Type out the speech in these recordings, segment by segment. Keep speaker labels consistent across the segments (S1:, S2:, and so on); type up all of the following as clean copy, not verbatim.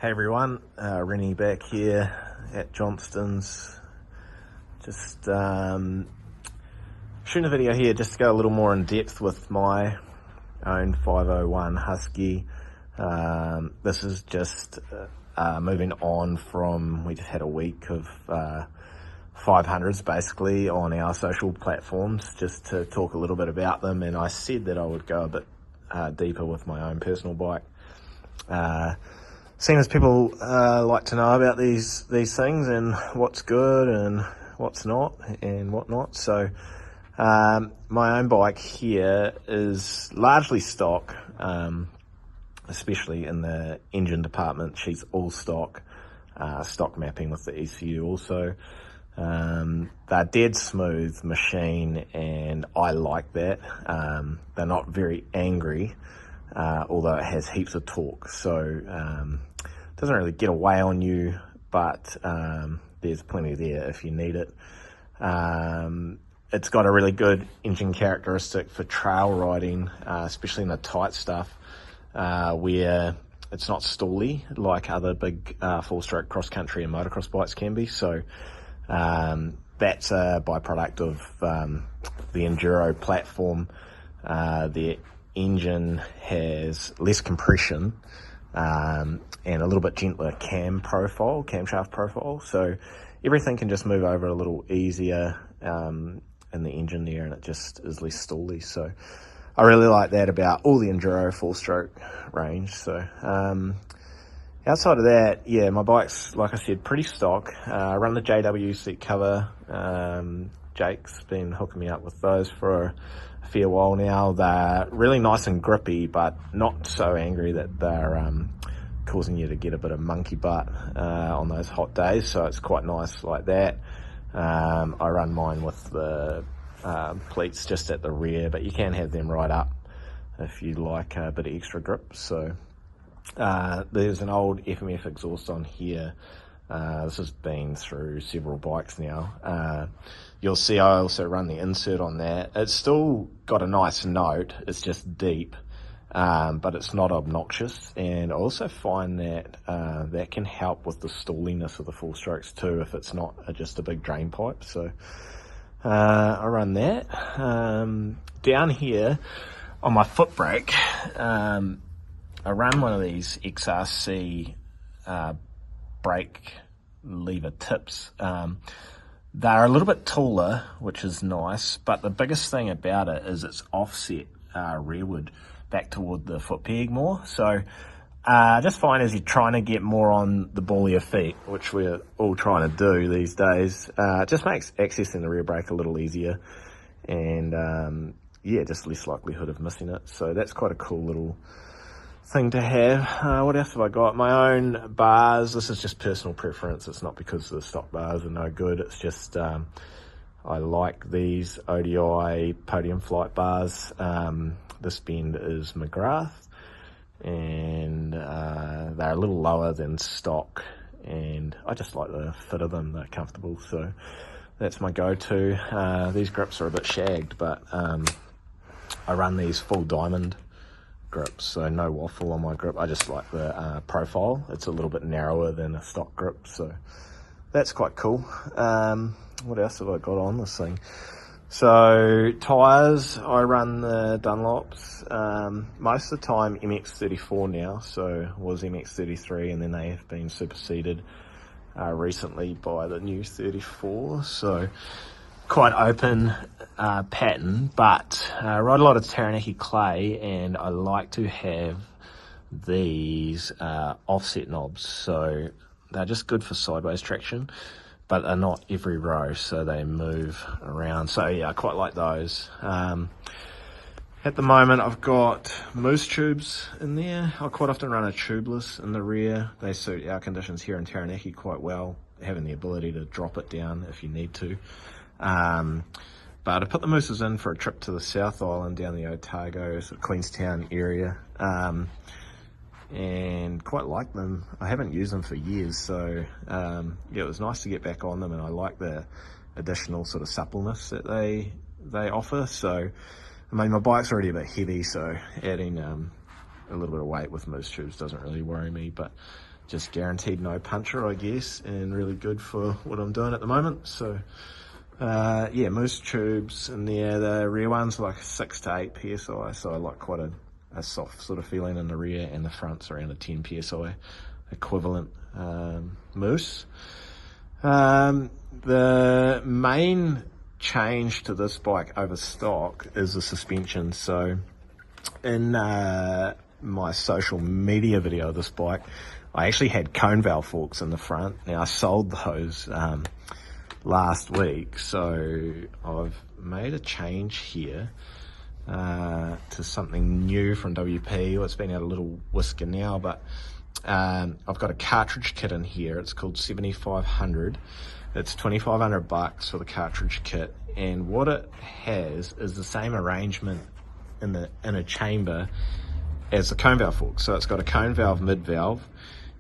S1: Hey everyone, Renny back here at Johnston's. Just shooting a video here just to go a little more in depth with my own 501 Husky. This is just moving on from, we just had a week of 500s basically on our social platforms just to talk a little bit about them, and I said that I would go a bit deeper with my own personal bike. Seeing as people like to know about these things and what's good and what's not and whatnot. So my own bike here is largely stock, especially in the engine department. She's all stock, stock mapping with the ECU also. They're dead smooth machine, and I like that. They're not very angry, although it has heaps of torque, so doesn't really get away on you, but there's plenty there if you need it. It's got a really good engine characteristic for trail riding, especially in the tight stuff, where it's not stally like other big four-stroke cross-country and motocross bikes can be. So that's a byproduct of the enduro platform. The engine has less compression and a little bit gentler camshaft profile, so everything can just move over a little easier in the engine there, and it just is less stally. So I really like that about all the enduro four-stroke range. So outside of that, yeah, my bike's, like I said, pretty stock. I run the JW seat cover. Jake's been hooking me up with those for a fair while now. They're really nice and grippy, but not so angry that they're causing you to get a bit of monkey butt on those hot days. So it's quite nice like that. I run mine with the pleats just at the rear, but you can have them right up if you like a bit of extra grip. So there's an old FMF exhaust on here. This has been through several bikes now. You'll see I also run the insert on that. It's still got a nice note, it's just deep, but it's not obnoxious. And I also find that that can help with the stalliness of the four strokes too, if it's not just a big drain pipe. So I run that. Down here on my foot brake, I run one of these XRC brake lever tips. They're a little bit taller, which is nice, but the biggest thing about it is it's offset rearward back toward the foot peg more. So I just find as you're trying to get more on the ball of your feet, which we're all trying to do these days, it just makes accessing the rear brake a little easier, and yeah, just less likelihood of missing it. So that's quite a cool little thing to have. What else have I got? My own bars. This is just personal preference. It's not because the stock bars are no good. It's just I like these ODI podium flight bars. This bend is McGrath, and they're a little lower than stock, and I just like the fit of them. They're comfortable, so that's my go-to. These grips are a bit shagged, but I run these full diamond grips, so no waffle on my grip. I just like the profile. It's a little bit narrower than a stock grip, so that's quite cool. What else have I got on this thing? So tyres, I run the Dunlops. Most of the time MX34 now, so was MX33, and then they have been superseded recently by the new 34. So quite open pattern, but I ride a lot of Taranaki clay, and I like to have these offset knobs. So they're just good for sideways traction, but they're not every row, so they move around. So yeah, I quite like those. At the moment I've got moose tubes in there. I quite often run a tubeless in the rear. They suit our conditions here in Taranaki quite well, having the ability to drop it down if you need to. But I put the mooses in for a trip to the South Island down the Otago, sort of Queenstown area, and quite like them. I haven't used them for years, so yeah, it was nice to get back on them, and I like the additional sort of suppleness that they offer. So I mean, my bike's already a bit heavy, so adding a little bit of weight with moose tubes doesn't really worry me, but just guaranteed no puncher, I guess, and really good for what I'm doing at the moment. So yeah, Moose tubes in there. The rear one's like 6 to 8 psi, so I like quite a soft sort of feeling in the rear, and the front's around a 10 psi equivalent Moose. The main change to this bike over stock is the suspension. So in my social media video of this bike, I actually had cone valve forks in the front. Now I sold those last week, so I've made a change here to something new from WP. Well, it's been out a little whisker now, but I've got a cartridge kit in here. It's called 7500. It's $2,500 for the cartridge kit, and what it has is the same arrangement in a chamber as the cone valve fork. So it's got a cone valve, mid valve,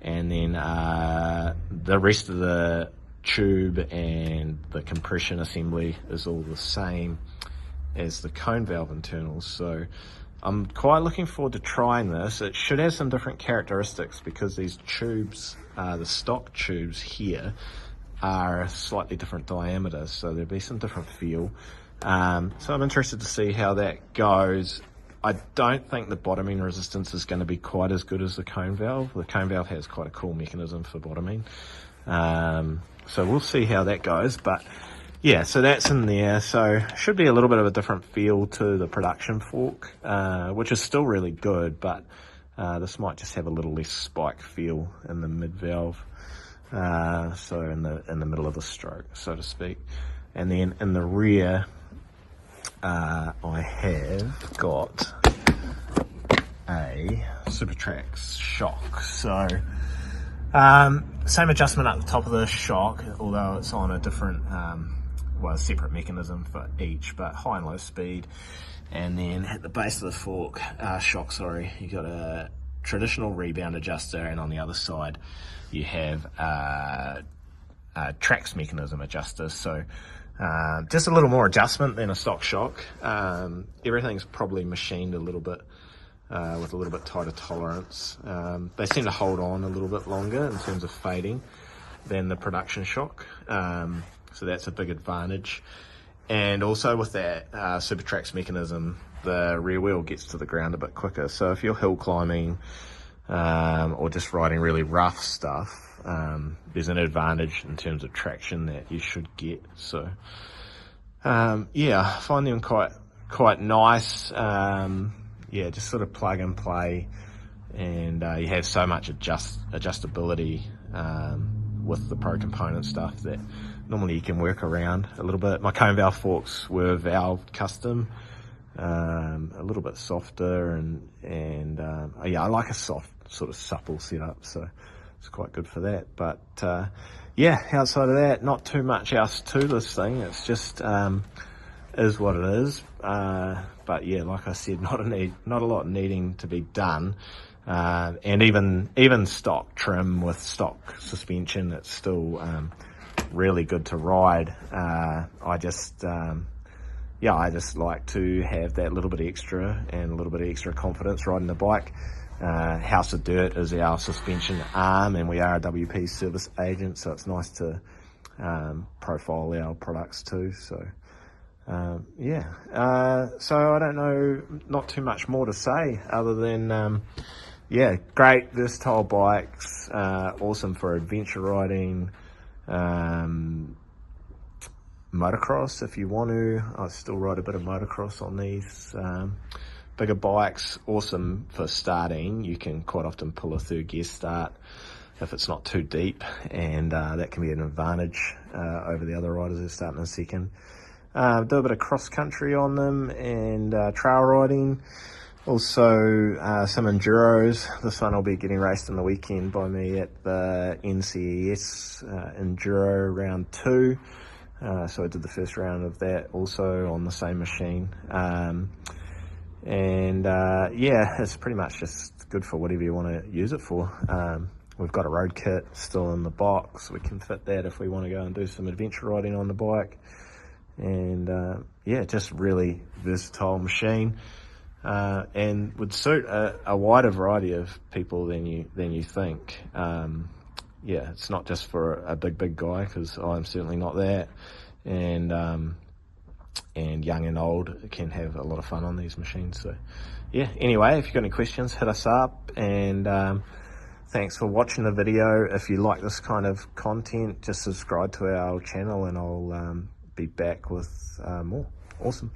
S1: and then the rest of the tube and the compression assembly is all the same as the cone valve internals. So I'm quite looking forward to trying this. It should have some different characteristics because these tubes, the stock tubes here, are a slightly different diameter, so there'll be some different feel. So I'm interested to see how that goes. I don't think the bottoming resistance is going to be quite as good as the cone valve. The cone valve has quite a cool mechanism for bottoming. So we'll see how that goes, but yeah, so that's in there. So should be a little bit of a different feel to the production fork, which is still really good, but this might just have a little less spike feel in the mid valve. So in the middle of the stroke, so to speak. And then in the rear, I have got a Supertrax shock. So same adjustment at the top of the shock, although it's on a different, well, a separate mechanism for each, but high and low speed. And then at the base of the fork, shock, sorry, you got a traditional rebound adjuster, and on the other side you have a Trax mechanism adjuster. So just a little more adjustment than a stock shock. Everything's probably machined a little bit with a little bit tighter tolerance. They seem to hold on a little bit longer in terms of fading than the production shock, so that's a big advantage. And also with that Supertrax mechanism, the rear wheel gets to the ground a bit quicker. So if you're hill climbing or just riding really rough stuff, there's an advantage in terms of traction that you should get. So yeah, I find them quite nice. Yeah, just sort of plug and play, and you have so much adjustability with the Pro Component stuff that normally you can work around a little bit. My cone valve forks were valved custom, a little bit softer, and yeah, I like a soft sort of supple setup, so it's quite good for that. But yeah, outside of that, not too much else to this thing. It's just is what it is. But yeah, like I said, not a lot needing to be done. And even stock trim with stock suspension, it's still really good to ride. I just like to have that little bit extra and a little bit of extra confidence riding the bike. House of Dirt is our suspension arm, and we are a WP service agent, so it's nice to profile our products too. So yeah, so I don't know, not too much more to say other than yeah, great versatile bikes, awesome for adventure riding, motocross if you want to. I still ride a bit of motocross on these bigger bikes. Awesome for starting. You can quite often pull a third gear start if it's not too deep, and that can be an advantage over the other riders who are starting in second. Do a bit of cross country on them and trail riding. Also some enduros. This one will be getting raced on the weekend by me at the NCES Enduro round 2. So I did the first round of that also on the same machine. And yeah, it's pretty much just good for whatever you want to use it for. We've got a road kit still in the box. We can fit that if we want to go and do some adventure riding on the bike. And yeah, just really versatile machine. and would suit a wider variety of people than you think. Yeah, it's not just for a big guy, because I'm certainly not that, and young and old can have a lot of fun on these machines. So yeah, anyway, if you've got any questions, hit us up, and thanks for watching the video. If you like this kind of content, just subscribe to our channel, and I'll be back with more. Awesome.